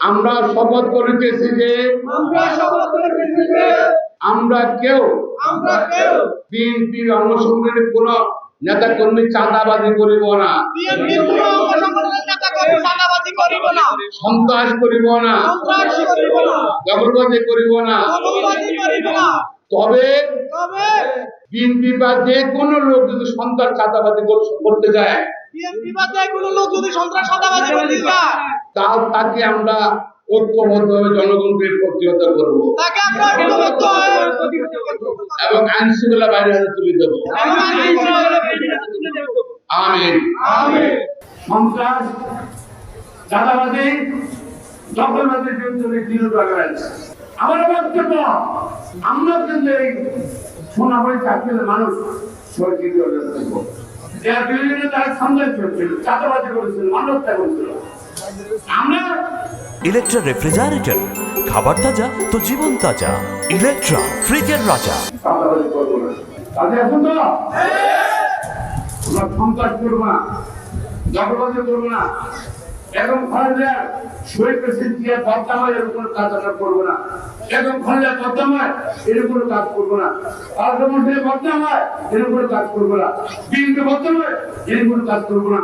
আমরা শপথ করিতেছি যে আমরা কেউ বিএনপির অঙ্গসংগঠনের কোন নেতা কর্মী চাঁদাবাজি করিব না, সন্ত্রাস করিব না, দখলবাজি করিব না। তবে বিএনপি বা যে কোনো লোক যদি সন্ত্রাস চাঁদাবাজি করতে যায়, তাকে আমরা ঐক্যবদ্ধভাবে জনগণকে প্রতিহত করবো এবং আইন শৃঙ্খলা বাইরে তুলে দেব। আমিন। সন্ত্রাস, চাঁদাবাজি, দখলবাজির বিরুদ্ধে দৃঢ় রয়েছে। আমার বক্তব্য, আমরা কিন্তু এই শোনা হয়ে চাকরির মানুষ শহীদ এর বিভিন্ন তারা সন্দেহ করছিল, চাঁদাবাজি করেছিল, মানবতা করেছিল। আমরা ইলেকট্রা রেফ্রিজারেটর, খাবার তাজা তো জীবন তাজা। ইলেকট্রা, ফ্রিজের রাজা। চাঁদাবাজি করবো না, তাদের এখন তো আমরা সন্ত্রাস করবো না, দখলবাজি করবো না, এবং খালেদা শহীদ প্রেসিডেন্ট জিয়া বর্তমানে এর কোনো কাজ আমরা করবো না, এবং খালেদা বর্তমানে এর কোনো কাজ করবো না, পার্লামেন্টে বর্তমানে এর কোনো কাজ করবো না, বিএনপি বর্তমানে এর কোনো কাজ করবো না।